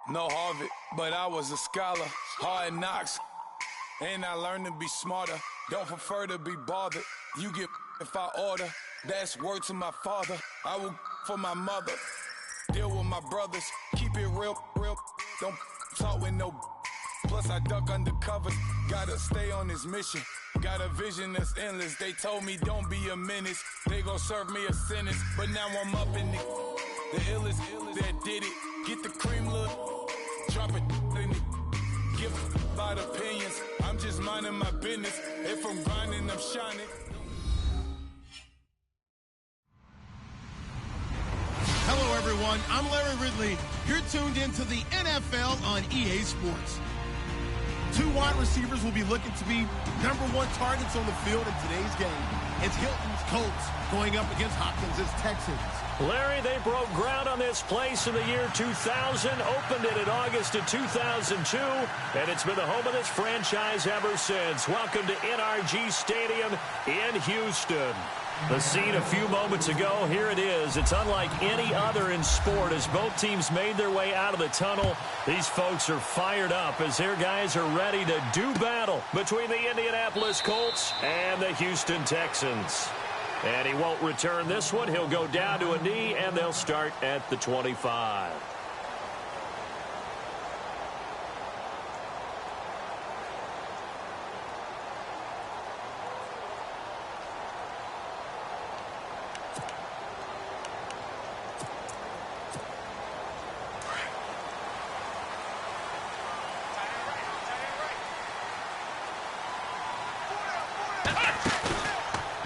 No Harvard, but I was a scholar. Hard knocks, and I learned to be smarter. Don't prefer to be bothered. You get if I order. That's word to my father. I will for my mother. Deal with my brothers. Keep it real. Don't talk with no. Plus I duck undercover. Gotta stay on this mission. Got a vision that's endless. They told me don't be a menace. They gon' serve me a sentence. But now I'm up in the illest that did it. Get the cream, look. Drop it in it. Give about opinions. I'm just minding my business. If I'm grinding, I'm shining. Hello, everyone. I'm Larry Ridley. You're tuned into the NFL on EA Sports. Two wide receivers will be looking to be #1 targets on the field in today's game. It's Hilton's Colts going up against Hopkins' Texans. Larry, they broke ground on this place in the year 2000, opened it in August of 2002, and it's been the home of this franchise ever since. Welcome to NRG Stadium in Houston. The scene a few moments ago, here it is. It's unlike any other in sport as both teams made their way out of the tunnel. These folks are fired up as their guys are ready to do battle between the Indianapolis Colts and the Houston Texans. And he won't return this one. He'll go down to a knee, and they'll start at the 25.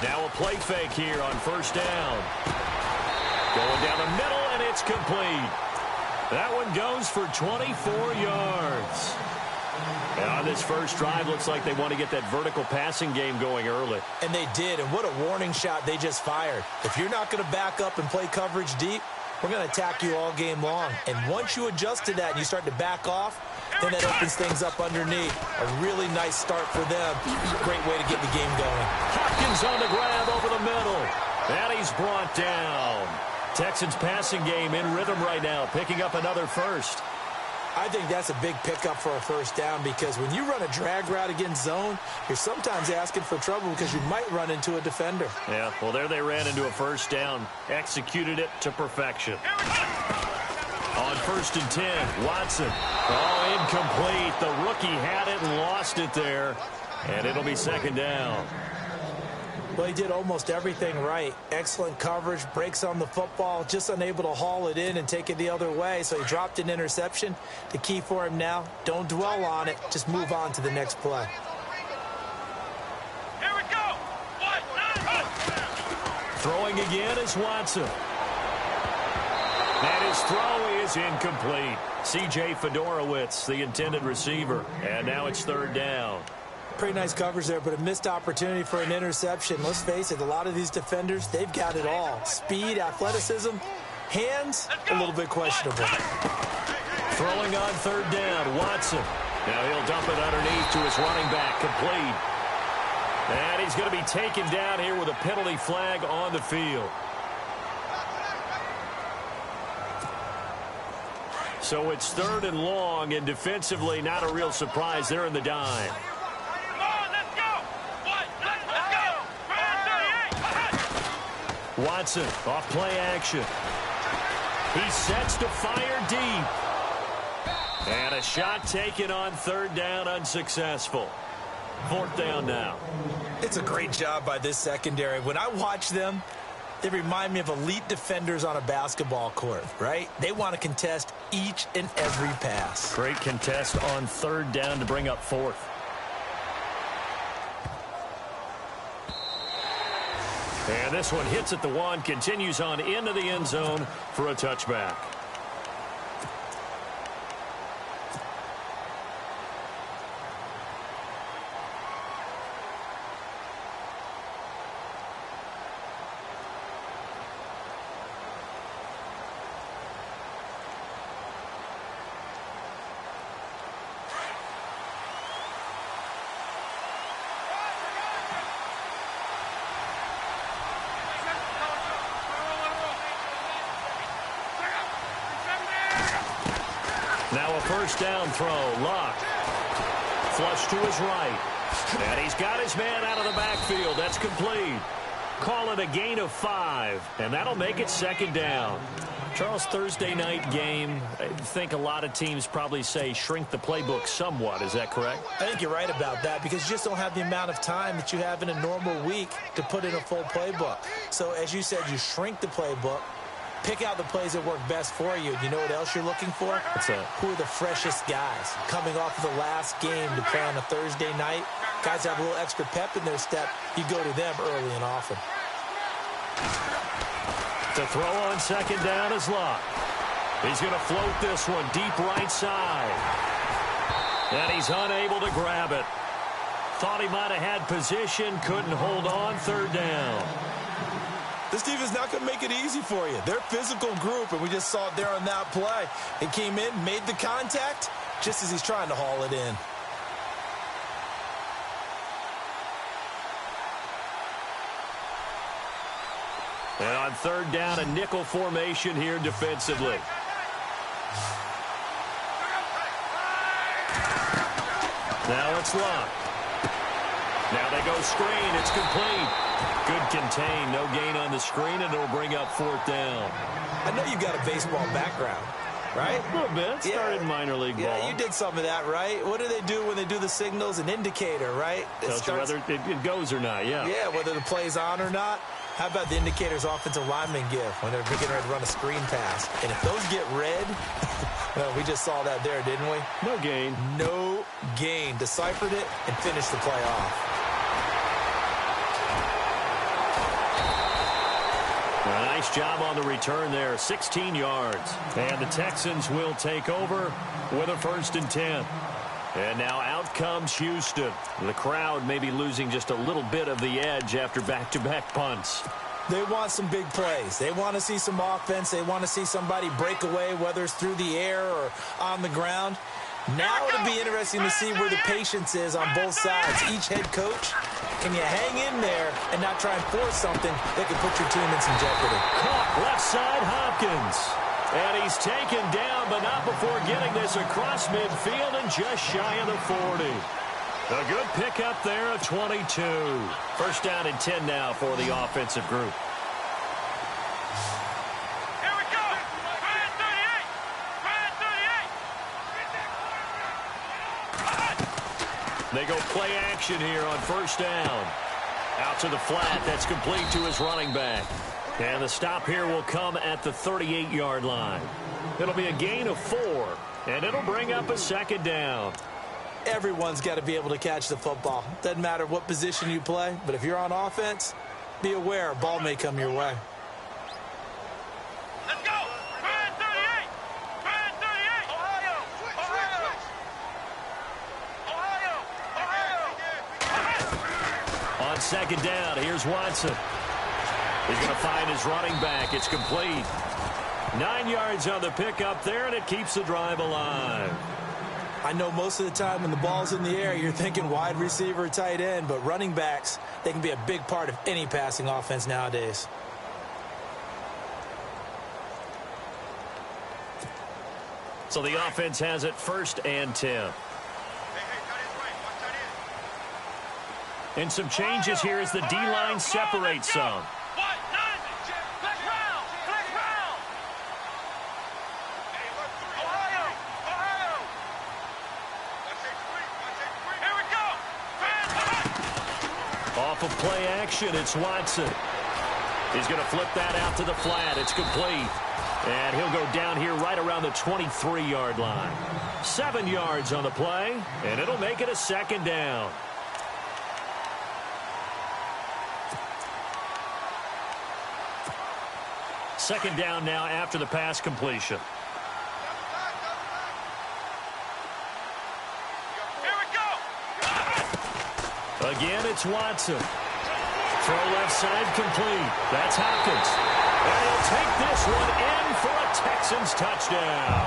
Now a play fake here on first down. Going down the middle, and it's complete. That one goes for 24 yards. And on this first drive, looks like they want to get that vertical passing game going early. And they did, and what a warning shot they just fired. If you're not going to back up and play coverage deep, we're going to attack you all game long. And once you adjust to that and you start to back off, then that opens things up underneath. A really nice start for them. Great way to get the game going. Hopkins on the grab over the middle. And he's brought down. Texans passing game in rhythm right now, picking up another first. I think that's a big pickup for a first down because when you run a drag route against zone, you're sometimes asking for trouble because you might run into a defender. Yeah, well, there they ran into a first down. Executed it to perfection. On 1st and 10, Watson. Oh, incomplete. The rookie had it and lost it there. And it'll be second down. Well, he did almost everything right. Excellent coverage, breaks on the football, just unable to haul it in and take it the other way. So he dropped an interception. The key for him now, don't dwell on it. Just move on to the next play. Here we go. Throwing again is Watson. And his throw is incomplete. C.J. Fedorowicz, the intended receiver. And now it's third down. Pretty nice coverage there, but a missed opportunity for an interception. Let's face it, a lot of these defenders, they've got it all. Speed, athleticism, hands, a little bit questionable. Throwing on third down, Watson. Now he'll dump it underneath to his running back, complete. And he's going to be taken down here with a penalty flag on the field. So it's third and long, and defensively not a real surprise. They're in the dime. Watson, off play action. He sets to fire deep. And a shot taken on third down, unsuccessful. Fourth down now. It's a great job by this secondary. When I watch them, they remind me of elite defenders on a basketball court, right? They want to contest each and every pass. Great contest on third down to bring up fourth. And this one hits at the one, continues on into the end zone for a touchback. Now a first down throw. Luck. Flush to his right. And he's got his man out of the backfield. That's complete. Call it a gain of 5, and that'll make it second down. Charles, Thursday night game, I think a lot of teams probably say shrink the playbook somewhat. Is that correct? I think you're right about that because you just don't have the amount of time that you have in a normal week to put in a full playbook. So as you said, you shrink the playbook, pick out the plays that work best for you. You know what else you're looking for? What's that? Who are the freshest guys coming off of the last game to play on a Thursday night? Guys have a little extra pep in their step. You go to them early and often. The throw on second down is Luck. He's going to float this one deep right side. And he's unable to grab it. Thought he might have had position, couldn't hold on, third down. This defense is not going to make it easy for you. They're a physical group, and we just saw it there on that play. It came in, made the contact, just as he's trying to haul it in. And on third down, a nickel formation here defensively. Now it's Luck. Now they go screen. It's complete. Good contain. No gain on the screen, and it'll bring up fourth down. I know you've got a baseball background, right? A little bit. Started minor league ball. Yeah, you did some of that, right? What do they do when they do the signals? An indicator, right? Tells you whether it goes or not, yeah. Yeah, whether the play's on or not. How about the indicators offensive linemen give when they're getting ready to run a screen pass? And if those get red, well, we just saw that there, didn't we? No gain. No gain. Deciphered it and finished the play off. A nice job on the return there, 16 yards. And the Texans will take over with a 1st and 10. And now out comes Houston. The crowd may be losing just a little bit of the edge after back-to-back punts. They want some big plays. They want to see some offense. They want to see somebody break away, whether it's through the air or on the ground. Now it'll be interesting to see where the patience is on both sides. Each head coach, can you hang in there and not try and force something that could put your team in some jeopardy? Caught left side, Hopkins. And he's taken down, but not before getting this across midfield and just shy of the 40. A good pickup there of 22. First down and 10 now for the offensive group. Here we go. Brand 38. They go play action here on first down. Out to the flat. That's complete to his running back. And the stop here will come at the 38-yard line. It'll be a gain of 4, and it'll bring up a second down. Everyone's got to be able to catch the football. Doesn't matter what position you play, but if you're on offense, be aware a ball may come your way. Let's go. Brand 38. Brand 38. Ohio. On second down, here's Watson. He's going to find his running back. It's complete. 9 yards on the pickup there, and it keeps the drive alive. I know most of the time when the ball's in the air, you're thinking wide receiver, tight end, but running backs, they can be a big part of any passing offense nowadays. So the offense has it 1st and 10. And some changes here as the D-line separates some. Off of play action, it's Watson. He's going to flip that out to the flat. It's complete. And he'll go down here right around the 23-yard line. 7 yards on the play, and it'll make it a second down. Second down now after the pass completion. Again, it's Watson. Throw left side complete. That's Hopkins. And he'll take this one in for a Texans touchdown.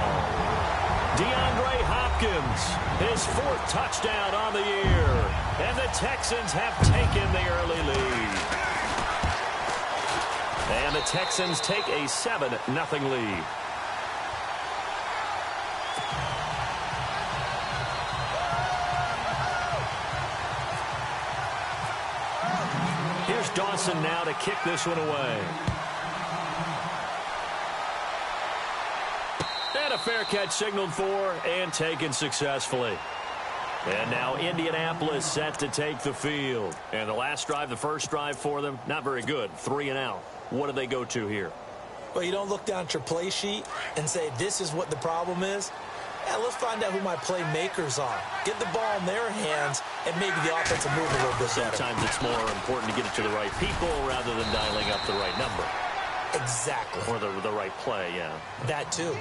DeAndre Hopkins, his 4th touchdown on the year. And the Texans have taken the early lead. And the Texans take a 7-0 lead. Here's Dawson now to kick this one away. And a fair catch signaled for and taken successfully. And now Indianapolis set to take the field. And the last drive, the first drive for them, not very good. 3 and out. What do they go to here? Well, you don't look down at your play sheet and say, this is what the problem is. Yeah, let's find out who my playmakers are. Get the ball in their hands and maybe the offense will move a little bit better. Sometimes it's more important to get it to the right people rather than dialing up the right number. Exactly. Or the right play, yeah. That too.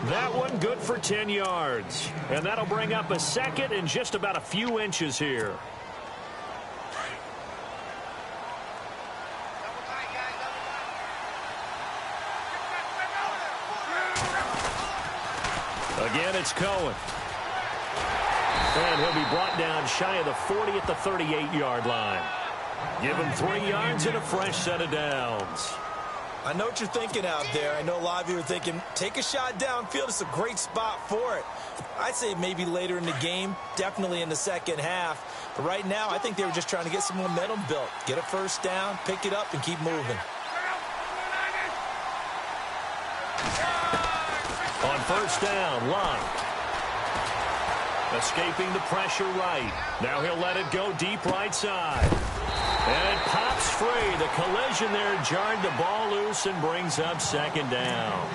That one good for 10 yards. And that'll bring up a second and just about a few inches here. Again, it's Cohen. And he'll be brought down shy of the 40 at the 38-yard line. Give him 3 yards and a fresh set of downs. I know what you're thinking out there. I know a lot of you are thinking, take a shot downfield. It's a great spot for it. I'd say maybe later in the game, definitely in the second half. But right now, I think they were just trying to get some momentum built. Get a first down, pick it up, and keep moving. On first down, Locke. Escaping the pressure right. Now he'll let it go deep right side. And it pops free. The collision there jarred the ball loose and brings up second down.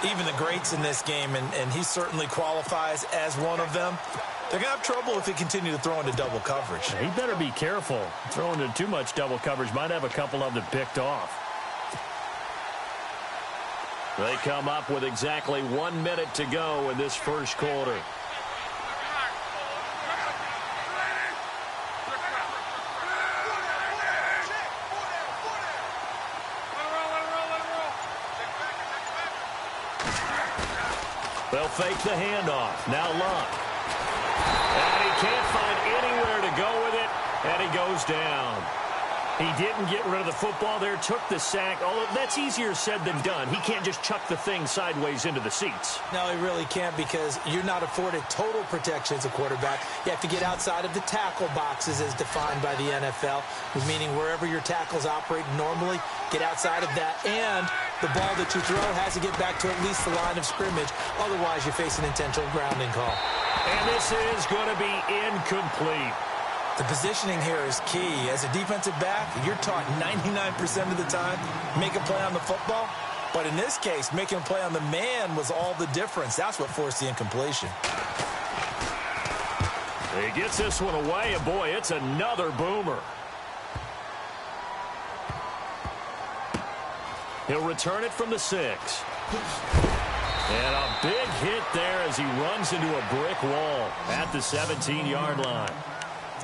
Even the greats in this game, and he certainly qualifies as one of them, they're going to have trouble if they continue to throw into double coverage. He better be careful. Throwing into too much double coverage might have a couple of them picked off. They come up with exactly 1 minute to go in this first quarter. They'll fake the handoff. Now Locke. And he can't find anywhere to go with it, and he goes down. He didn't get rid of the football there, took the sack. Although that's easier said than done. He can't just chuck the thing sideways into the seats. No, he really can't because you're not afforded total protection as a quarterback. You have to get outside of the tackle boxes as defined by the NFL, meaning wherever your tackles operate normally, get outside of that. And the ball that you throw has to get back to at least the line of scrimmage. Otherwise, you face an intentional grounding call. And this is going to be incomplete. The positioning here is key. As a defensive back, you're taught 99% of the time, make a play on the football. But in this case, making a play on the man was all the difference. That's what forced the incompletion. He gets this one away, and boy, it's another boomer. He'll return it from the 6. And a big hit there as he runs into a brick wall at the 17-yard line.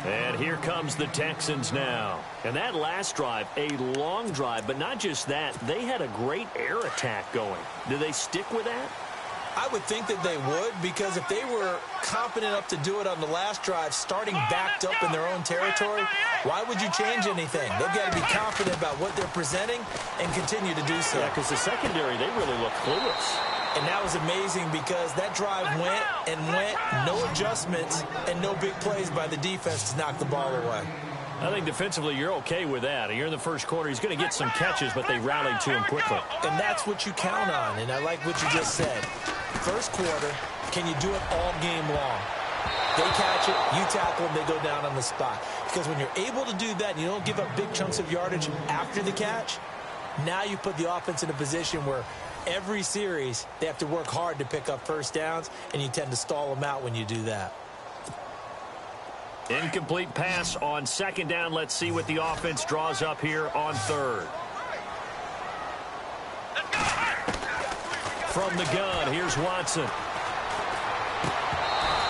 And here comes the Texans now. And that last drive, a long drive, but not just that. They had a great air attack going. Do they stick with that? I would think that they would, because if they were confident enough to do it on the last drive, starting backed up in their own territory, why would you change anything? They've got to be confident about what they're presenting and continue to do so. Yeah, because the secondary, they really look clueless. And that was amazing because that drive went and went, no adjustments and no big plays by the defense to knock the ball away. I think defensively you're okay with that. You're in the first quarter. He's going to get some catches, but they rallied to him quickly. And that's what you count on, and I like what you just said. First quarter, can you do it all game long? They catch it, you tackle them, they go down on the spot. Because when you're able to do that and you don't give up big chunks of yardage after the catch, now you put the offense in a position where every series, they have to work hard to pick up first downs, and you tend to stall them out when you do that. Incomplete pass on second down. Let's see what the offense draws up here on third. From the gun, here's Watson.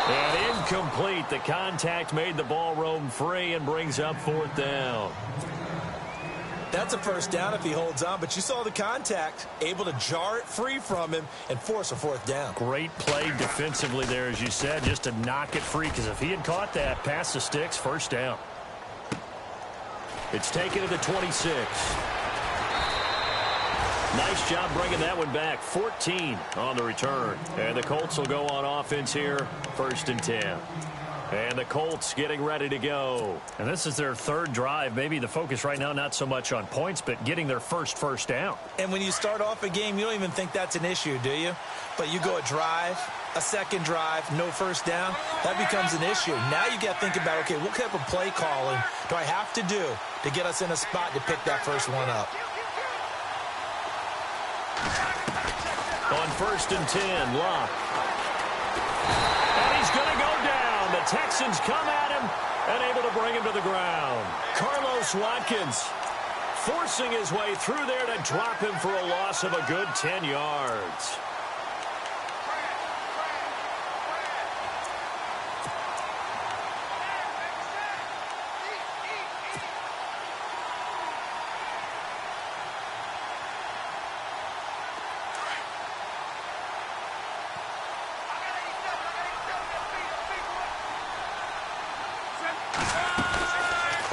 And incomplete. The contact made the ball roam free and brings up fourth down. That's a first down if he holds on, but you saw the contact, able to jar it free from him and force a fourth down. Great play defensively there, as you said, just to knock it free, because if he had caught that, past the sticks, first down. It's taken to the 26. Nice job bringing that one back. 14 on the return. And the Colts will go on offense here, 1st and 10. And the Colts getting ready to go. And this is their third drive. Maybe the focus right now not so much on points, but getting their first down. And when you start off a game, you don't even think that's an issue, do you? But you go a drive, a second drive, no first down, that becomes an issue. Now you got to think about, okay, what type of play calling do I have to do to get us in a spot to pick that first one up? On 1st and 10, Locke. And he's going to go down. The Texans come at him and able to bring him to the ground. Carlos Watkins forcing his way through there to drop him for a loss of a good 10 yards.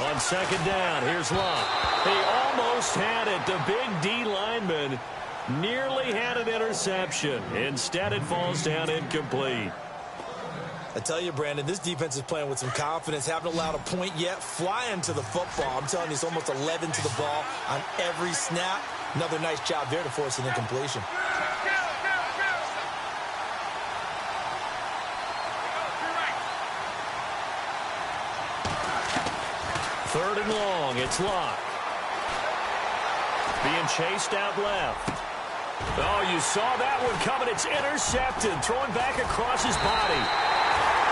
On 2nd down, here's Locke. He almost had it. The big D lineman nearly had an interception. Instead, it falls down incomplete. I tell you, Brandon, this defense is playing with some confidence. Haven't allowed a point yet. Flying to the football. I'm telling you, it's almost 11 to the ball on every snap. Another nice job there to force an incompletion. Third and long, it's Locke. Being chased out left. Oh, you saw that one coming. It's intercepted. Throwing back across his body.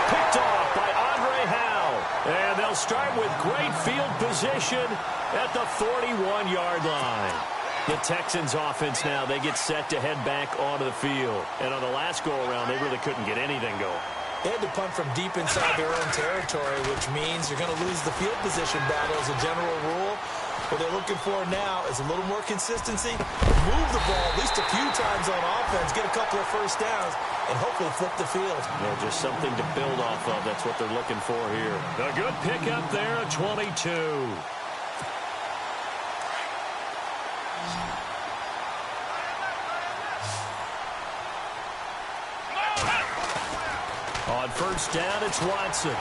Picked off by Andre Howe. And they'll start with great field position at the 41-yard line. The Texans offense now, they get set to head back onto the field. And on the last go-around, they really couldn't get anything going. They had to punt from deep inside their own territory, which means you're going to lose the field position battle as a general rule. What they're looking for now is a little more consistency, move the ball at least a few times on offense, get a couple of first downs, and hopefully flip the field. Yeah, just something to build off of. That's what they're looking for here. A good pickup there, a 22. On 1st down, it's Watson.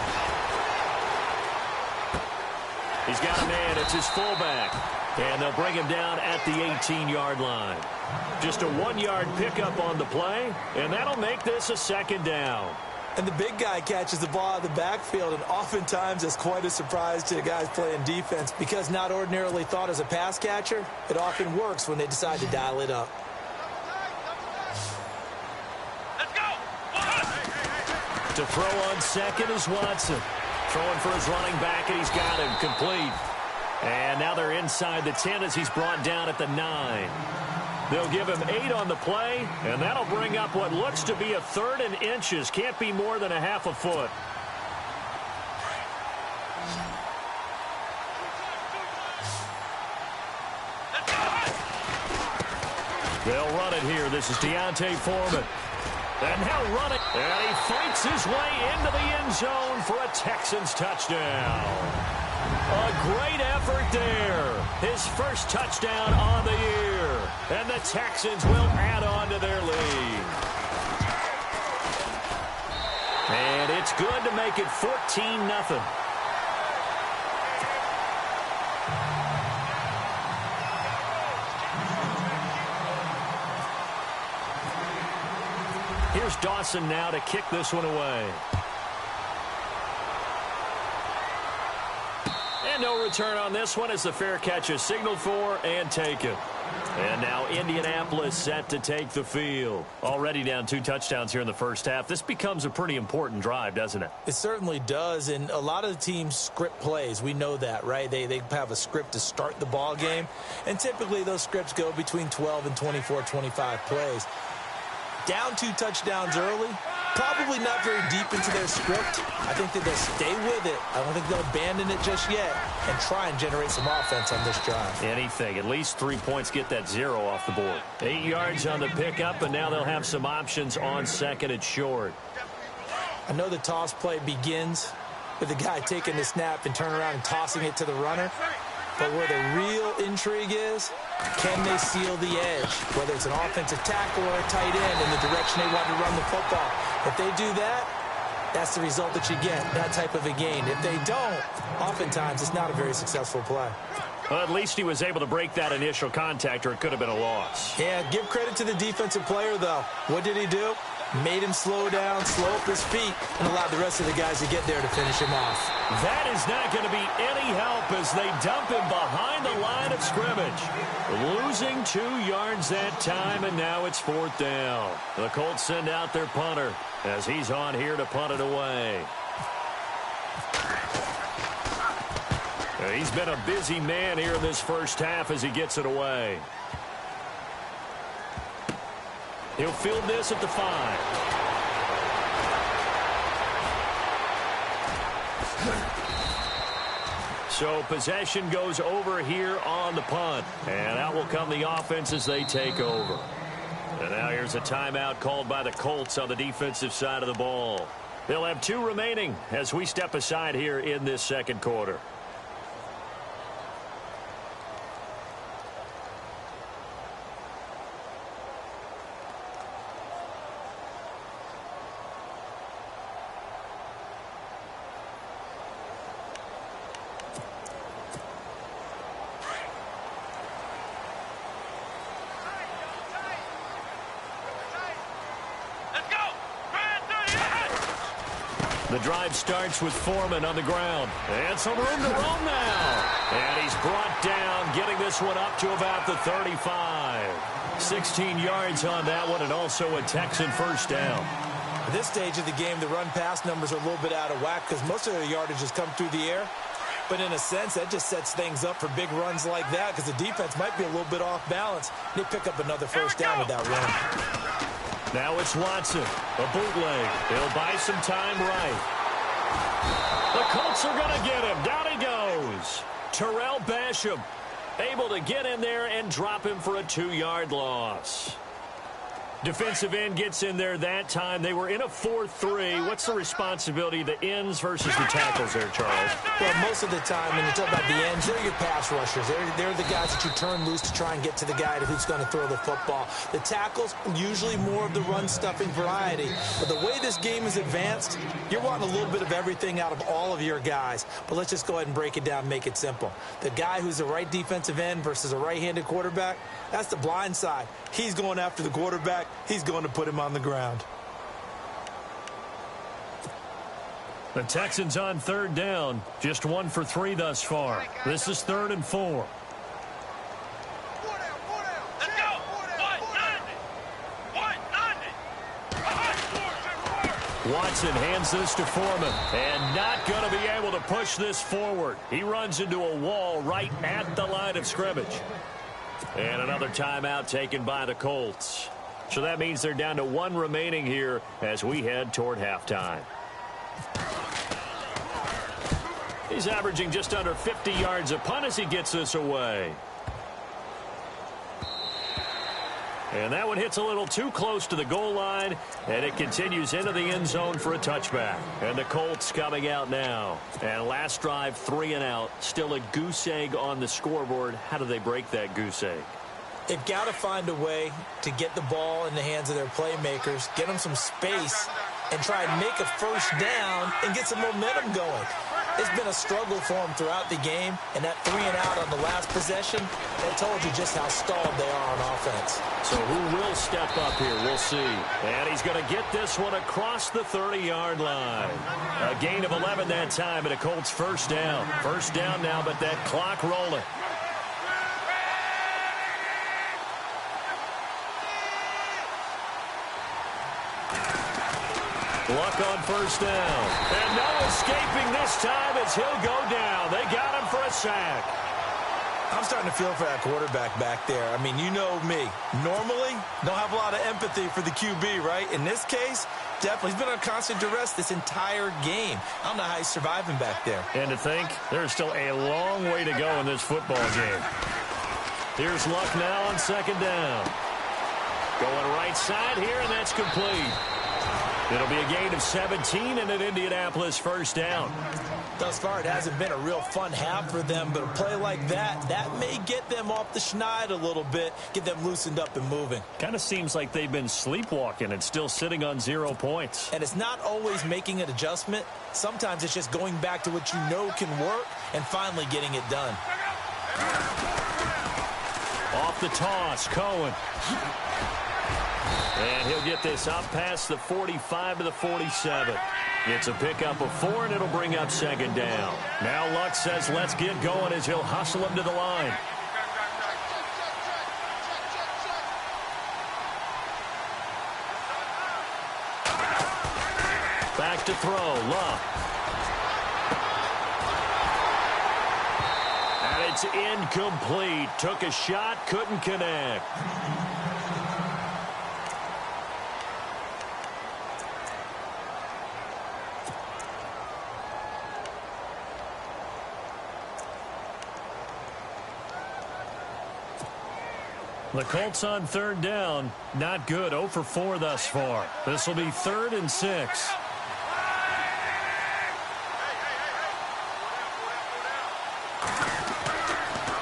He's got a man. It's his fullback. And they'll bring him down at the 18-yard line. Just a 1-yard pickup on the play, and that'll make this a 2nd down. And the big guy catches the ball out of the backfield, and oftentimes it's quite a surprise to the guys playing defense because not ordinarily thought as a pass catcher, it often works when they decide to dial it up. To throw on 2nd is Watson. Throwing for his running back, and he's got him complete. And now they're inside the 10 as he's brought down at the 9. They'll give him 8 on the play, and that'll bring up what looks to be a 3rd and inches. Can't be more than a half a foot. They'll run it here. This is Deontay Foreman. And now run it. And he fights his way into the end zone for a Texans touchdown. A great effort there. His first touchdown on the year. And the Texans will add on to their lead. And it's good to make it 14-0. Here's Dawson now to kick this one away. And no return on this one as the fair catch is signaled for and taken. And now Indianapolis set to take the field. Already down 2 touchdowns here in the first half. This becomes a pretty important drive, doesn't it? It certainly does, and a lot of the teams script plays. We know that, right? They have a script to start the ball game, and typically those scripts go between 12 and 24, 25 plays. Down 2 touchdowns early, probably not very deep into their script. I think that they'll stay with it. I don't think they'll abandon it just yet and try and generate some offense on this drive. Anything. At least 3 points, get that 0 off the board. 8 yards on the pickup, and now they'll have some options on 2nd and short. I know the toss play begins with the guy taking the snap and turning around and tossing it to the runner. But where the real intrigue is, can they seal the edge, whether it's an offensive tackle or a tight end in the direction they want to run the football? If they do that, that's the result that you get, that type of a gain. If they don't, oftentimes it's not a very successful play. Well, at least he was able to break that initial contact, or it could have been a loss. Yeah, give credit to the defensive player, though. What did he do? Made him slow down, slow up his feet, and allowed the rest of the guys to get there to finish him off. That is not going to be any help as they dump him behind the line of scrimmage. Losing 2 yards that time, and now it's 4th down. The Colts send out their punter as he's on here to punt it away. He's been a busy man here in this first half as he gets it away. He'll field this at the 5. So possession goes over here on the punt. And out will come the offense as they take over. And now here's a timeout called by the Colts on the defensive side of the ball. They'll have 2 remaining as we step aside here in this second quarter. The drive starts with Foreman on the ground. And some room to roam now. And he's brought down, getting this one up to about the 35. 16 yards on that one, and also a Texan first down. At this stage of the game, the run-pass numbers are a little bit out of whack because most of their yardage has come through the air. But in a sense, that just sets things up for big runs like that because the defense might be a little bit off balance. They pick up another first down with that run. Now it's Watson, a bootleg. He'll buy some time right. The Colts are going to get him. Down he goes. Terrell Basham able to get in there and drop him for a 2-yard loss. Defensive end gets in there that time. They were in a 4-3. What's the responsibility of the ends versus the tackles there, Charles? Well, most of the time, when you talk about the ends, they're your pass rushers. They're the guys that you turn loose to try and get to the guy who's going to throw the football. The tackles, usually more of the run-stuffing variety. But the way this game is advanced, you're wanting a little bit of everything out of all of your guys. But let's just go ahead and break it down and make it simple. The guy who's the right defensive end versus a right-handed quarterback, that's the blind side. He's going after the quarterback. He's going to put him on the ground. The Texans on 3rd down. Just 1 for 3 thus far. This is 3rd and 4. Let's go. 190. Watson hands this to Foreman. And not going to be able to push this forward. He runs into a wall right at the line of scrimmage. And another timeout taken by the Colts. So that means they're down to 1 remaining here as we head toward halftime. He's averaging just under 50 yards a punt as he gets this away. And that one hits a little too close to the goal line, and it continues into the end zone for a touchback. And the Colts coming out now. And last drive, 3 and out. Still a goose egg on the scoreboard. How do they break that goose egg? They've got to find a way to get the ball in the hands of their playmakers, get them some space, and try and make a first down and get some momentum going. It's been a struggle for them throughout the game, and that 3 and out on the last possession, that told you just how stalled they are on offense. So who will step up here? We'll see. And he's going to get this one across the 30-yard line. A gain of 11 that time, and a Colts first down. First down now, but that clock rolling. Luck on first down. And no escaping this time as he'll go down. They got him for a sack. I'm starting to feel for that quarterback back there. I mean, you know me. Normally, don't have a lot of empathy for the QB, right? In this case, definitely. He's been under constant duress this entire game. I don't know how he's surviving back there. And to think, there's still a long way to go in this football game. Here's Luck now on second down. Going right side here, and that's complete. It'll be a gain of 17 and an Indianapolis first down. Thus far, it hasn't been a real fun half for them, but a play like that may get them off the schneid a little bit, get them loosened up and moving. Kind of seems like they've been sleepwalking and still sitting on 0 points. And it's not always making an adjustment. Sometimes it's just going back to what you know can work and finally getting it done. Off the toss, Cohen. And he'll get this up past the 45 to the 47. It's a pickup of 4, and it'll bring up second down. Now Luck says let's get going as he'll hustle him to the line. Back to throw, Luck. And it's incomplete. Took a shot, couldn't connect. The Colts on third down. Not good. 0 for 4 thus far. This will be 3rd and 6.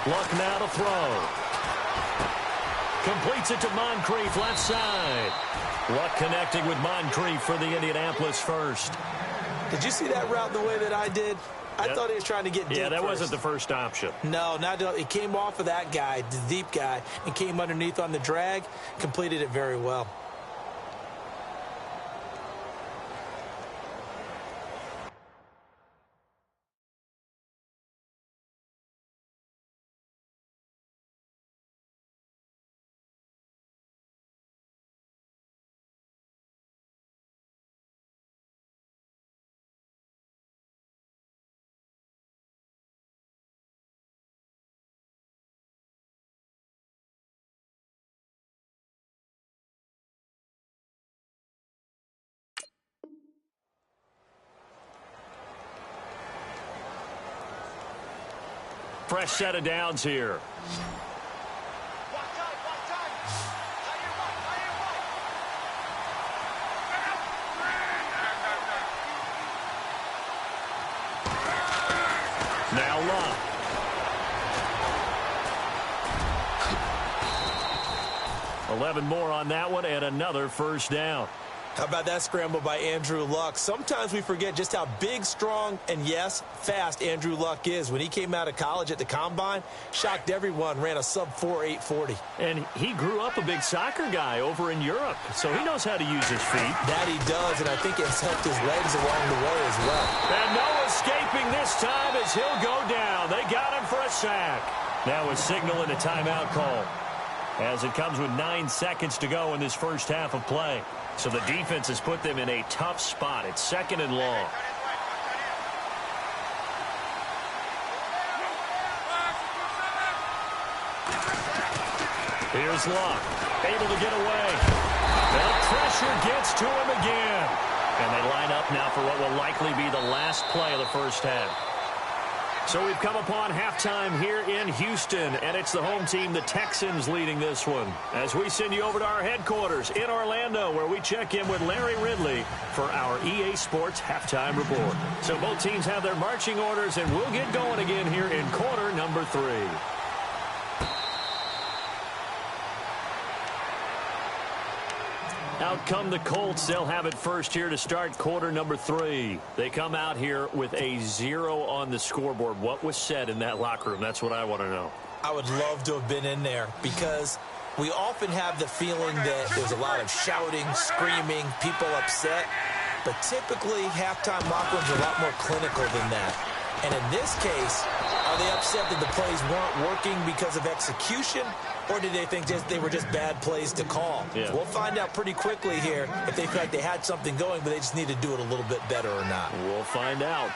Luck now to throw. Completes it to Moncrief, left side. Luck connecting with Moncrief for the Indianapolis first. Did you see that route the way that I did? I thought he was trying to get deep. Yeah, that first. wasn't the first option. No, not at all. It came off of that guy, the deep guy, and came underneath on the drag. Completed it very well. Fresh set of downs here. Now Luck. $11 more on that one and another first down. How about that scramble by Andrew Luck? Sometimes we forget just how big, strong, and yes, fast Andrew Luck is. When he came out of college at the Combine, shocked everyone, ran a sub-4 840. And he grew up a big soccer guy over in Europe, so he knows how to use his feet. That he does, and I think it's helped his legs along the way as well. And no escaping this time as he'll go down. They got him for a sack. Now a signal and a timeout call, as it comes with 9 seconds to go in this first half of play. So the defense has put them in a tough spot. It's 2nd and long. Here's Luck, able to get away. The pressure gets to him again. And they line up now for what will likely be the last play of the first half. So we've come upon halftime here in Houston, and it's the home team, the Texans, leading this one. As we send you over to our headquarters in Orlando, where we check in with Larry Ridley for our EA Sports Halftime Report. So both teams have their marching orders, and we'll get going again here in quarter number 3. Out come the Colts. They'll have it first here to start quarter number 3. They come out here with a 0 on the scoreboard. What was said in that locker room? That's what I want to know. I would love to have been in there because we often have the feeling that there's a lot of shouting, screaming, people upset. But typically, halftime locker rooms are a lot more clinical than that. And in this case, are they upset that the plays weren't working because of execution? Or did they think they were just bad plays to call? Yeah. We'll find out pretty quickly here if they feel like they had something going, but they just need to do it a little bit better or not. We'll find out.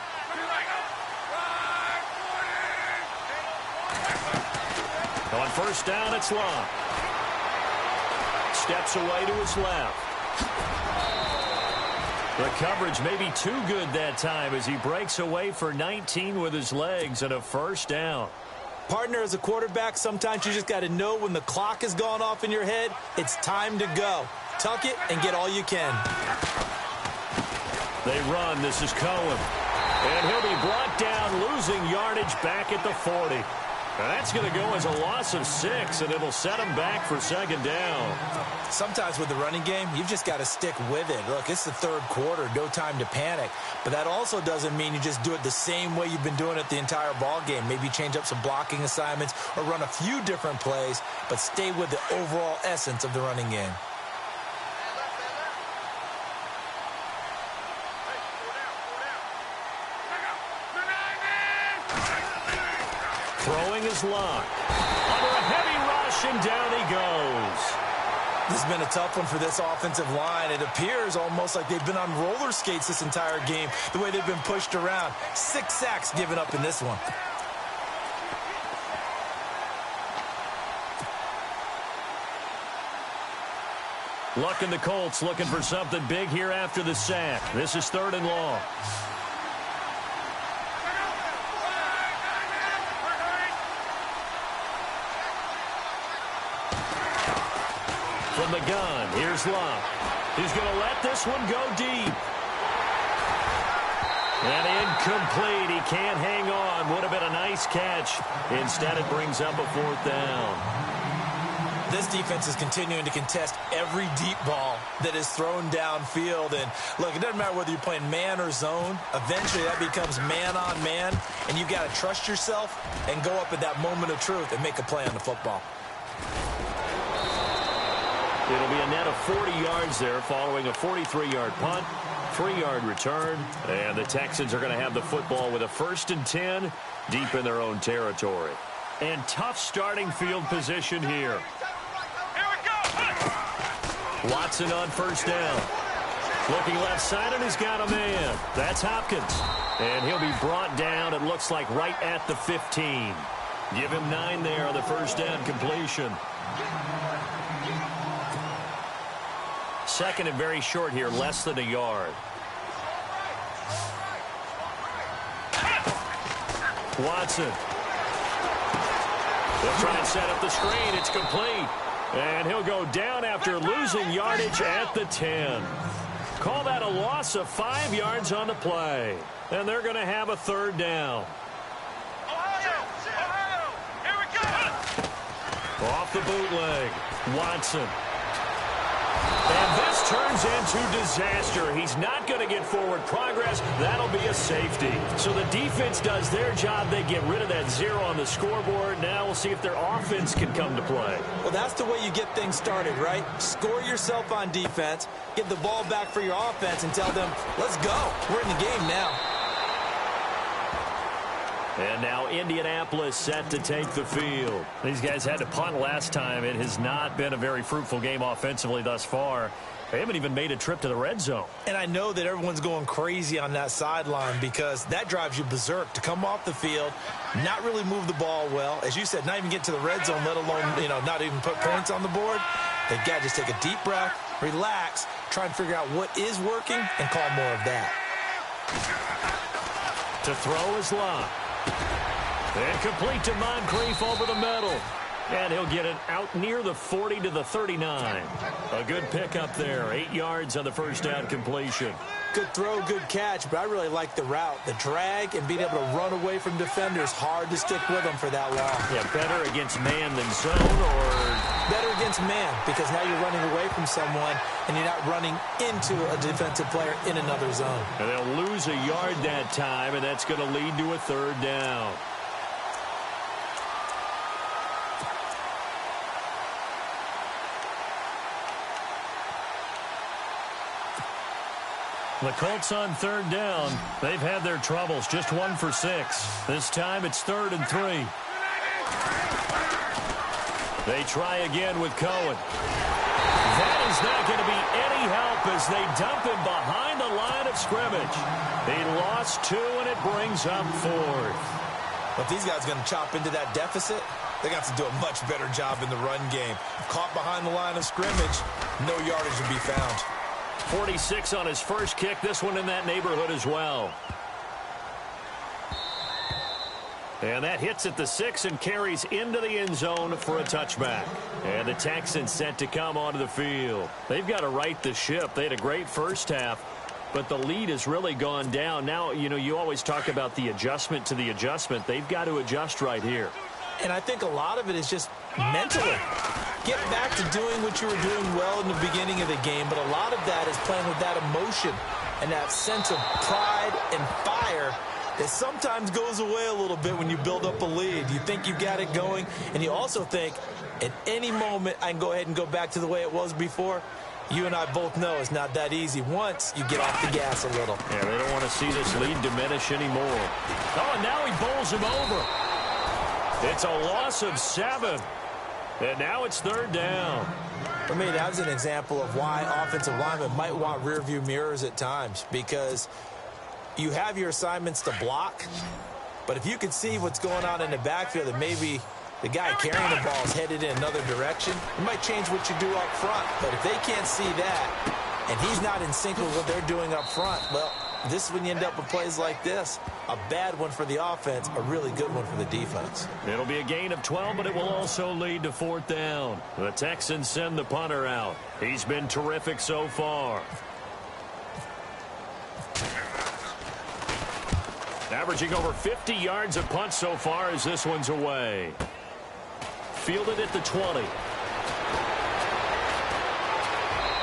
On first down, it's Luck. Steps away to his left. The coverage may be too good that time as he breaks away for 19 with his legs and a first down. Partner, as a quarterback, sometimes you just got to know when the clock has gone off in your head, it's time to go. Tuck it and get all you can. They run. This is Cohen. And he'll be brought down, losing yardage back at the 40. That's going to go as a loss of 6, and it'll set him back for second down. Sometimes with the running game, you've just got to stick with it. Look, it's the third quarter, no time to panic. But that also doesn't mean you just do it the same way you've been doing it the entire ball game. Maybe change up some blocking assignments or run a few different plays, but stay with the overall essence of the running game. Throwing his luck. Under a heavy rush, and down he goes. This has been a tough one for this offensive line. It appears almost like they've been on roller skates this entire game, the way they've been pushed around. 6 sacks given up in this one. Luck and the Colts looking for something big here after the sack. This is 3rd and long. From the gun, here's Luck. He's going to let this one go deep. And incomplete. He can't hang on. Would have been a nice catch. Instead, it brings up a 4th down. This defense is continuing to contest every deep ball that is thrown downfield. And, look, it doesn't matter whether you're playing man or zone. Eventually, that becomes man on man. And you've got to trust yourself and go up at that moment of truth and make a play on the football. It'll be a net of 40 yards there following a 43-yard punt, 3-yard return, and the Texans are going to have the football with a 1st and 10 deep in their own territory. And tough starting field position here. Watson on 1st down. Looking left side, and he's got a man. That's Hopkins. And he'll be brought down, it looks like, right at the 15. Give him 9 there on the 1st down completion. 2nd and very short here, less than a yard. Watson. They'll try and set up the screen. It's complete. And he'll go down after losing yardage at the 10. Call that a loss of 5 yards on the play. And they're going to have a 3rd down. Here we go. Off the bootleg. Watson. And this turns into disaster. He's not going to get forward progress. That'll be a safety. So the defense does their job. They get rid of that 0 on the scoreboard. Now we'll see if their offense can come to play. Well, that's the way you get things started, right? Score yourself on defense, get the ball back for your offense, and tell them, let's go. We're in the game now. And now Indianapolis set to take the field. These guys had to punt last time. It has not been a very fruitful game offensively thus far. They haven't even made a trip to the red zone. And I know that everyone's going crazy on that sideline because that drives you berserk to come off the field, not really move the ball well. As you said, not even get to the red zone, let alone, not even put points on the board. They've got to just take a deep breath, relax, try and figure out what is working, and call more of that. To throw is Luck. And complete to Moncrief over the middle. And he'll get it out near the 40 to the 39. A good pickup there. 8 yards on the 1st down completion. Good throw, good catch, but I really like the route. The drag and being able to run away from defenders. Hard to stick with them for that long. Yeah, better against man than zone, or better against man, because now you're running away from someone and you're not running into a defensive player in another zone. And they'll lose a yard that time, and that's going to lead to a 3rd down. The Colts on 3rd down. They've had their troubles, just 1 for 6. This time it's 3rd and 3. They try again with Cohen. That is not going to be any help as they dump him behind the line of scrimmage. He lost 2, and it brings up 4th. But these guys are going to chop into that deficit. They got to do a much better job in the run game. Caught behind the line of scrimmage, no yardage to be found. 46 on his first kick. This one in that neighborhood as well. And that hits at the 6 and carries into the end zone for a touchback. And the Texans set to come onto the field. They've got to right the ship. They had a great first half. but the lead has really gone down. Now, you always talk about the adjustment to the adjustment. They've got to adjust right here. And I think a lot of it is just mentally. Get back to doing what you were doing well in the beginning of the game, but a lot of that is playing with that emotion and that sense of pride and fire that sometimes goes away a little bit when you build up a lead. You think you've got it going, and you also think at any moment I can go ahead and go back to the way it was before. You and I both know it's not that easy once you get off the gas a little. Yeah, they don't want to see this lead diminish anymore. Oh, and now he bowls him over. It's a loss of 7. And now it's 3rd down. For me, that was an example of why offensive linemen might want rearview mirrors at times, because you have your assignments to block, but if you can see what's going on in the backfield and maybe the guy carrying the ball is headed in another direction, it might change what you do up front. But if they can't see that and he's not in sync with what they're doing up front, well, this is when you end up with plays like this. A bad one for the offense, a really good one for the defense. It'll be a gain of 12, but it will also lead to 4th down. The Texans send the punter out. He's been terrific so far. Averaging over 50 yards a punt so far as this one's away. Fielded at the 20.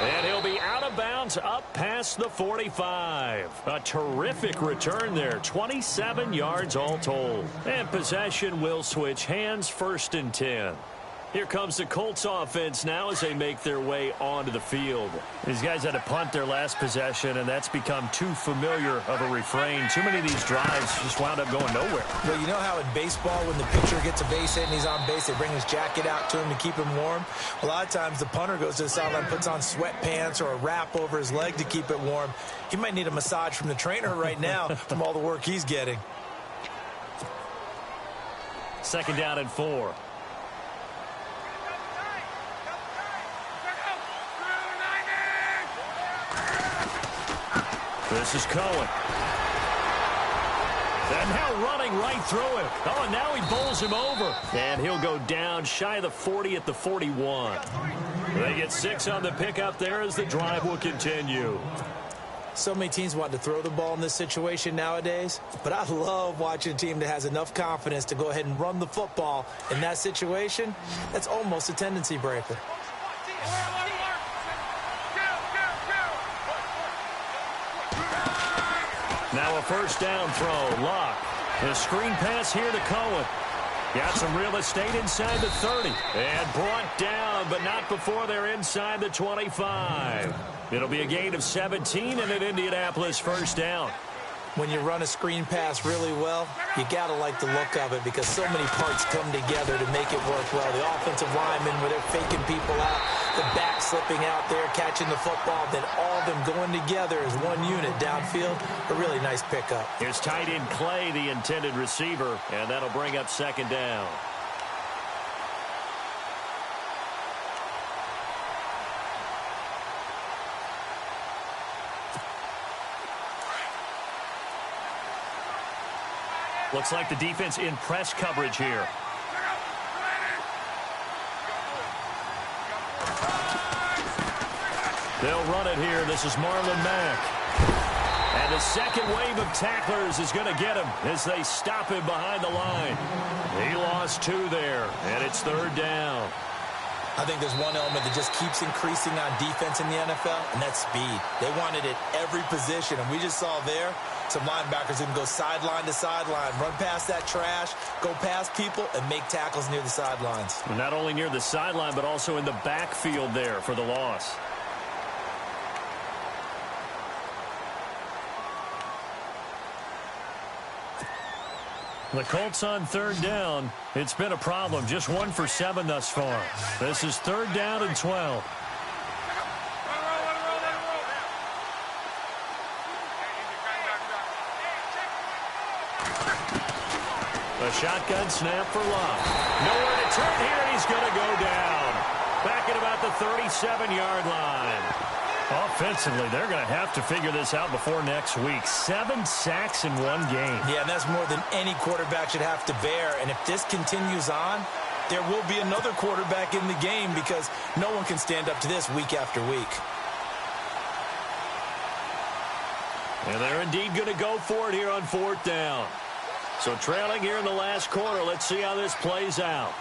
And he'll be out of bounds up past the 45. A terrific return there. 27 yards all told. And possession will switch hands, 1st and 10. Here comes the Colts offense now as they make their way onto the field. These guys had to punt their last possession, and that's become too familiar of a refrain. Too many of these drives just wound up going nowhere. Well, you know how in baseball when the pitcher gets a base hit and he's on base, they bring his jacket out to him to keep him warm? A lot of times the punter goes to the sideline, puts on sweatpants or a wrap over his leg to keep it warm. He might need a massage from the trainer right now from all the work he's getting. 2nd down and 4. This is Cohen. And now running right through him. Oh, and now he bowls him over. And he'll go down shy of the 40 at the 41. They get 6 on the pickup there as the drive will continue. So many teams want to throw the ball in this situation nowadays, but I love watching a team that has enough confidence to go ahead and run the football in that situation. That's almost a tendency breaker. Now a 1st down throw. Luck. The screen pass here to Cohen. Got some real estate inside the 30. And brought down, but not before they're inside the 25. It'll be a gain of 17 and an Indianapolis 1st down. When you run a screen pass really well, you got to like the look of it because so many parts come together to make it work well. The offensive linemen, where they're faking people out, the back slipping out there, catching the football, then all of them going together as one unit downfield. A really nice pickup. Here's tight end Clay, the intended receiver, and that'll bring up 2nd down. Looks like the defense in press coverage here. They'll run it here. This is Marlon Mack. And the second wave of tacklers is going to get him as they stop him behind the line. He lost 2 there, and it's 3rd down. I think there's one element that just keeps increasing on defense in the NFL, and that's speed. They want it at every position, and we just saw there some linebackers who can go sideline to sideline, run past that trash, go past people, and make tackles near the sidelines. Not only near the sideline, but also in the backfield there for the loss. The Colts on 3rd down. It's been a problem. Just 1 for 7 thus far. This is 3rd down and 12. A shotgun snap for Luck. Nowhere to turn here, and he's going to go down. Back at about the 37-yard line. Offensively, they're going to have to figure this out before next week. 7 sacks in 1 game. Yeah, and that's more than any quarterback should have to bear. And if this continues on, there will be another quarterback in the game because no one can stand up to this week after week. And they're indeed going to go for it here on 4th down. So trailing here in the last quarter. Let's see how this plays out.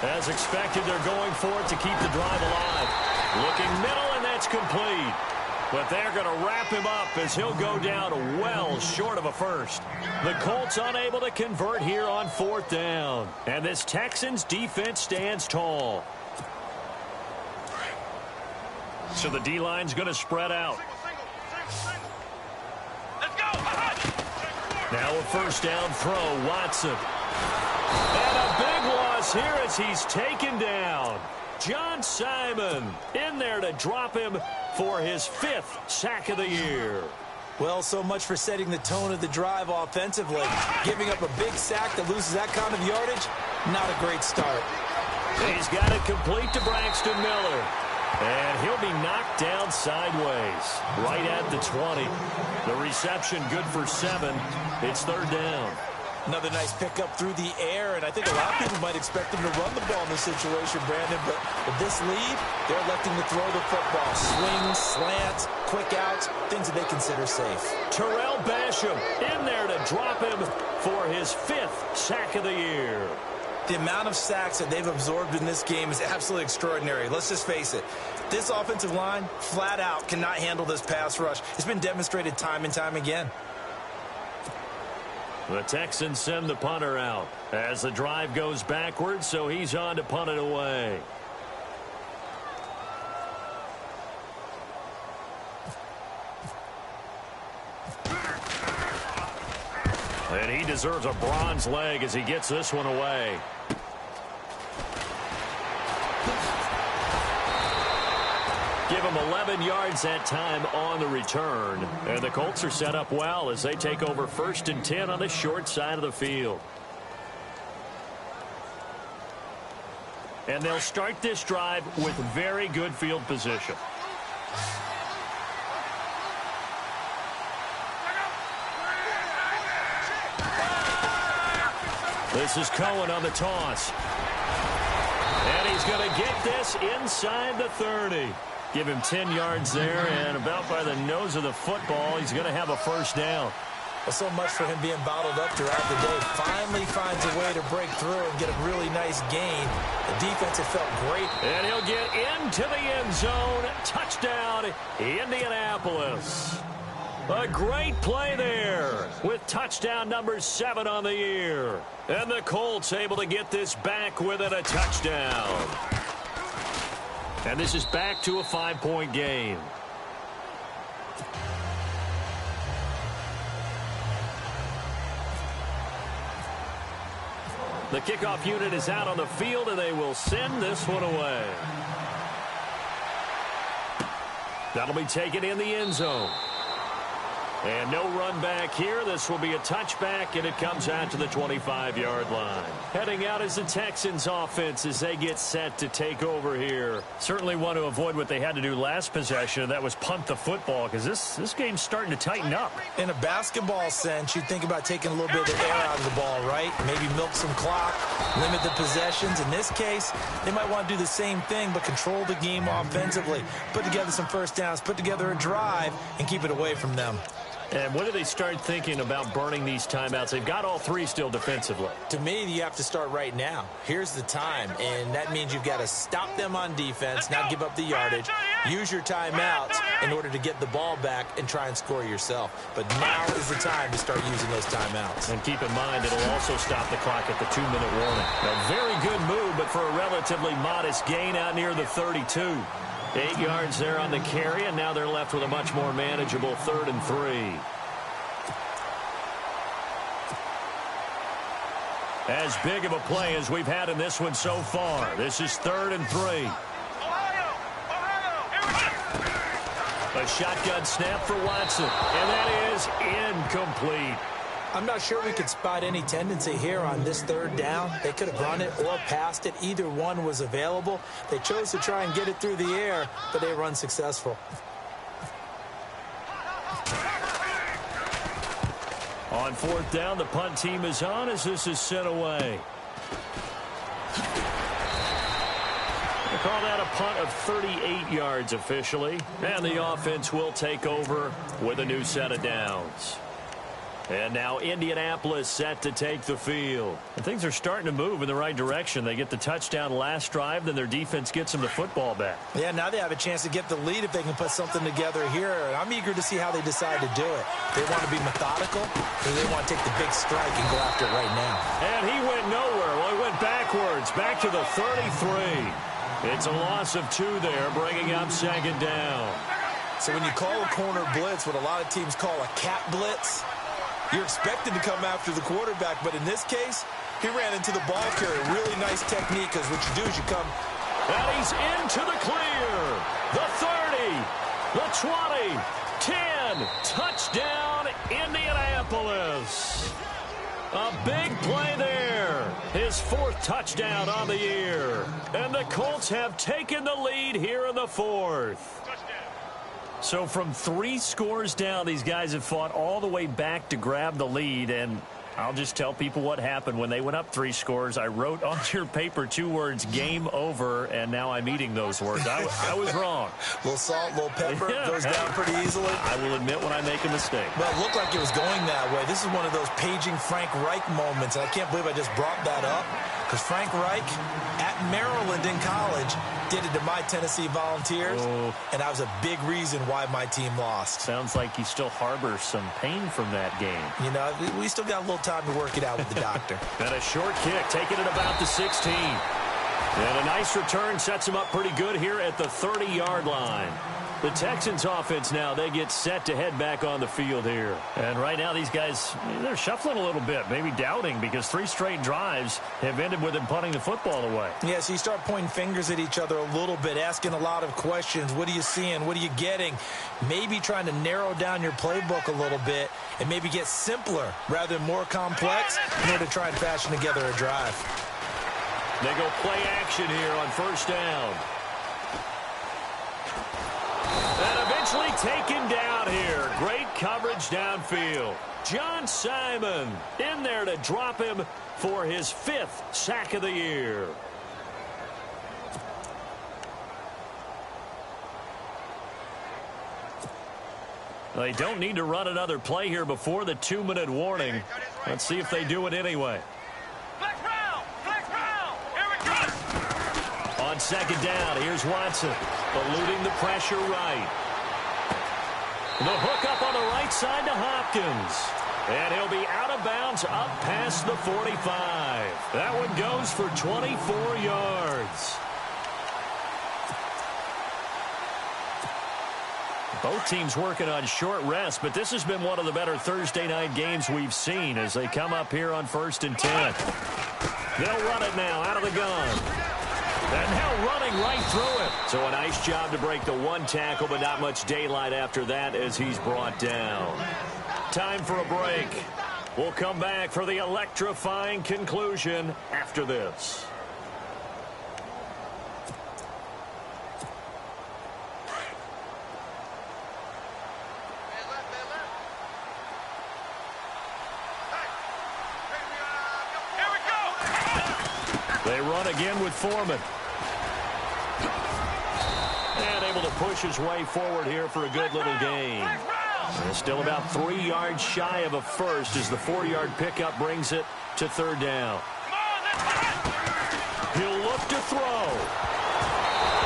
As expected, they're going for it to keep the drive alive. Looking middle, and that's complete. But they're going to wrap him up as he'll go down well short of a first. The Colts unable to convert here on 4th down. And this Texans defense stands tall. So the D-line's going to spread out. Let's go. Now a first down throw, Watson. And a big loss here as he's taken down. John Simon in there to drop him for his 5th sack of the year. Well, so much for setting the tone of the drive offensively. Giving up a big sack that loses that kind of yardage, not a great start. He's got it complete to Braxton Miller. And he'll be knocked down sideways, right at the 20. The reception good for 7. It's 3rd down. Another nice pickup through the air, and I think a lot of people might expect them to run the ball in this situation, Brandon, but with this lead, they're electing to throw the football. Swings, slants, quick outs, things that they consider safe. Terrell Basham in there to drop him for his 5th sack of the year. The amount of sacks that they've absorbed in this game is absolutely extraordinary. Let's just face it. This offensive line, flat out, cannot handle this pass rush. It's been demonstrated time and time again. The Texans send the punter out as the drive goes backwards, so he's on to punt it away. And he deserves a bronze leg as he gets this one away. Give him 11 yards that time on the return. And the Colts are set up well as they take over 1st and 10 on the short side of the field. And they'll start this drive with very good field position. This is Cohen on the toss. And he's going to get this inside the 30. Give him 10 yards there, and about by the nose of the football, he's going to have a first down. Well, so much for him being bottled up throughout the day. Finally finds a way to break through and get a really nice gain. The defense has felt great. And he'll get into the end zone. Touchdown, Indianapolis. A great play there with touchdown number 7 on the year. And the Colts able to get this back within a touchdown. And this is back to a 5-point game. The kickoff unit is out on the field, and they will send this one away. That'll be taken in the end zone. And no run back here. This will be a touchback, and it comes out to the 25-yard line. Heading out is the Texans offense as they get set to take over here. Certainly want to avoid what they had to do last possession, and that was punt the football, because this game's starting to tighten up. In a basketball sense, you think about taking a little bit of the air out of the ball, right? Maybe milk some clock, limit the possessions. In this case, they might want to do the same thing, but control the game offensively. Put together some first downs, put together a drive, and keep it away from them. And when do they start thinking about burning these timeouts? They've got all 3 still defensively. To me, you have to start right now. Here's the time, and that means you've got to stop them on defense, not give up the yardage, use your timeouts in order to get the ball back and try and score yourself. But now is the time to start using those timeouts. And keep in mind, it'll also stop the clock at the 2-minute warning. A very good move, but for a relatively modest gain out near the 32. 8 yards there on the carry, and now they're left with a much more manageable 3rd and 3. As big of a play as we've had in this one so far. This is 3rd and 3. A shotgun snap for Watson, and that is incomplete. I'm not sure we could spot any tendency here on this 3rd down. They could have run it or passed it. Either one was available. They chose to try and get it through the air, but they were unsuccessful. On 4th down, the punt team is on as this is sent away. Call that a punt of 38 yards officially. And the offense will take over with a new set of downs. And now Indianapolis set to take the field. And things are starting to move in the right direction. They get the touchdown last drive, then their defense gets them the football back. Yeah, now they have a chance to get the lead if they can put something together here. I'm eager to see how they decide to do it. They want to be methodical, or they want to take the big strike and go after it right now. And he went nowhere. Well, he went backwards, back to the 33. It's a loss of 2 there, bringing up second down. So when you call a corner blitz, what a lot of teams call a cat blitz, you're expected to come after the quarterback, but in this case, he ran into the ball carrier. Really nice technique, because what you do is you come. And he's into the clear. The 30, the 20, 10. Touchdown, Indianapolis. A big play there. His 4th touchdown on the year. And the Colts have taken the lead here in the 4th. So from 3 scores down, these guys have fought all the way back to grab the lead. And I'll just tell people what happened when they went up 3 scores. I wrote on your paper 2 words, game over, and now I'm eating those words. I was wrong. A little salt, a little pepper, goes down pretty easily. I will admit when I make a mistake. Well, it looked like it was going that way. This is one of those paging Frank Reich moments, and I can't believe I just brought that up, because Frank Reich at Maryland in college did it to my Tennessee Volunteers, and that was a big reason why my team lost. Sounds like you still harbor some pain from that game. You know, we still got a little time to work it out with the doctor. And a short kick, taking it about the 16. And a nice return sets him up pretty good here at the 30-yard line. The Texans offense now, they get set to head back on the field here. And right now these guys, they're shuffling a little bit, maybe doubting, because 3 straight drives have ended with them punting the football away. Yeah, so you start pointing fingers at each other a little bit, asking a lot of questions. What are you seeing? What are you getting? Maybe trying to narrow down your playbook a little bit and maybe get simpler rather than more complex in order to try and fashion together a drive. They go play action here on first down. And eventually taken down here. Great coverage downfield. John Simon in there to drop him for his 5th sack of the year. They don't need to run another play here before the 2-minute warning. Let's see if they do it anyway. On second down, here's Watson, eluding the pressure right. The hook up on the right side to Hopkins. And he'll be out of bounds up past the 45. That one goes for 24 yards. Both teams working on short rest, but this has been one of the better Thursday night games we've seen as they come up here on 1st and 10. They'll run it now out of the gun. And now running right through it. So a nice job to break the 1 tackle, but not much daylight after that as he's brought down. Time for a break. We'll come back for the electrifying conclusion after this. They run again with Foreman. And able to push his way forward here for a good little gain. And still about 3 yards shy of a first as the 4-yard pickup brings it to 3rd down. He'll look to throw.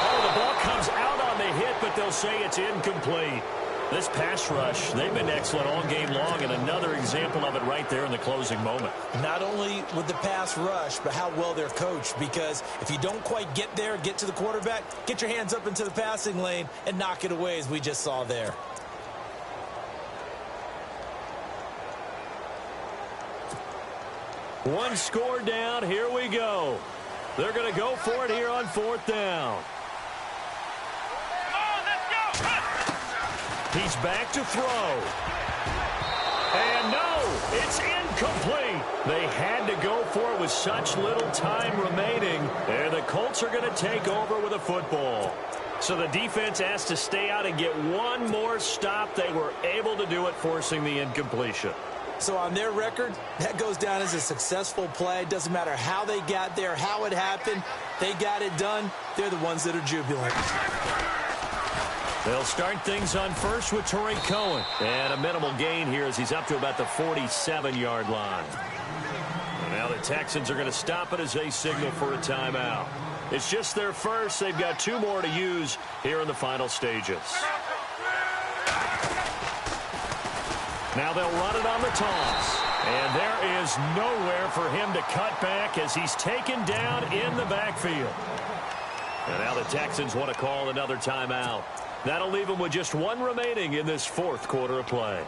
Oh, the ball comes out on the hit, but they'll say it's incomplete. This pass rush, they've been excellent all game long, and another example of it right there in the closing moment. Not only with the pass rush, but how well they're coached, because if you don't quite get there, get to the quarterback, get your hands up into the passing lane and knock it away as we just saw there. One score down, here we go. They're going to go for it here on 4th down. He's back to throw. And no, it's incomplete. They had to go for it with such little time remaining. And the Colts are going to take over with a football. So the defense has to stay out and get one more stop. They were able to do it, forcing the incompletion. So on their record, that goes down as a successful play. Doesn't matter how they got there, how it happened. They got it done. They're the ones that are jubilant. They'll start things on first with Torrey Cohen. And a minimal gain here as he's up to about the 47-yard line. And now the Texans are going to stop it as they signal for a timeout. It's just their first. They've got 2 more to use here in the final stages. Now they'll run it on the toss. And there is nowhere for him to cut back as he's taken down in the backfield. And now the Texans want to call another timeout. That'll leave them with just 1 remaining in this 4th quarter of play.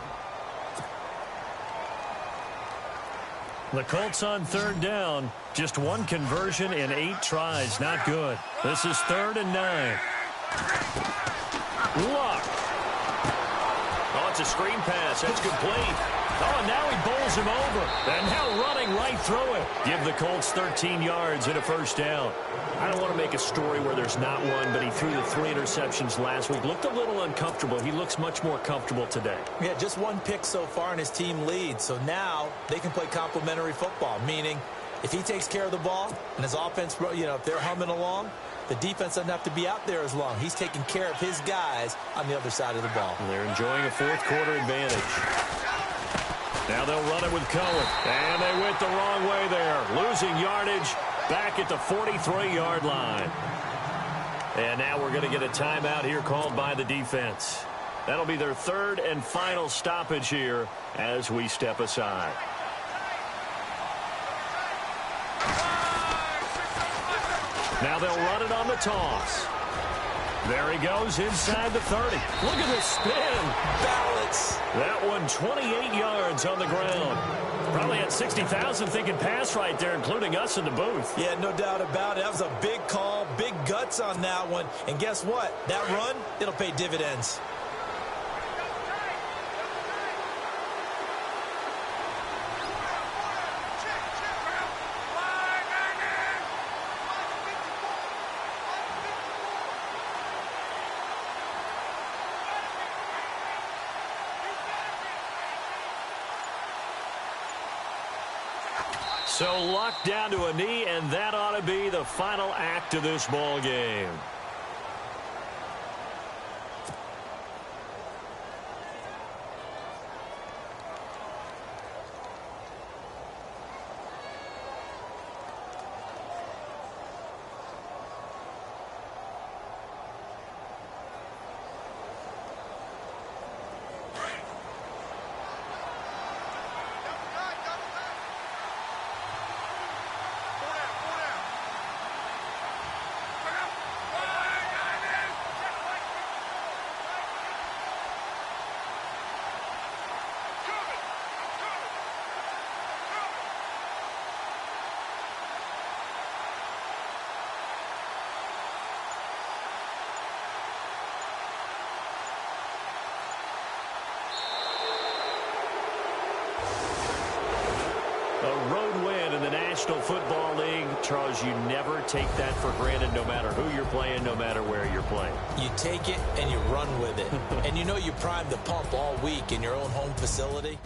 The Colts on 3rd down. Just 1 conversion in 8 tries. Not good. This is 3rd and 9. Luck. Oh, it's a screen pass. That's complete. Oh, and now he bowls him over. And now running right through it. Give the Colts 13 yards and a 1st down. I don't want to make a story where there's not one, but he threw the 3 interceptions last week. Looked a little uncomfortable. He looks much more comfortable today. Yeah, just 1 pick so far and his team leads. So now they can play complementary football, meaning if he takes care of the ball and his offense, if they're humming along, the defense doesn't have to be out there as long. He's taking care of his guys on the other side of the ball. And they're enjoying a 4th quarter advantage. Now they'll run it with Cohen. And they went the wrong way there. Losing yardage back at the 43-yard line. And now we're going to get a timeout here called by the defense. That'll be their 3rd and final stoppage here as we step aside. Now they'll run it on the toss. There he goes inside the 30. Look at this spin. Balance. That one 28 yards on the ground. Probably had 60,000 thinking pass right there, including us in the booth. Yeah, no doubt about it. That was a big call, big guts on that one. And guess what? That run, it'll pay dividends. So Luck down to a knee, and that ought to be the final act of this ball game. A road win in the National Football League. Charles, you never take that for granted no matter who you're playing, no matter where you're playing. You take it and you run with it. And you know you primed the pump all week in your own home facility.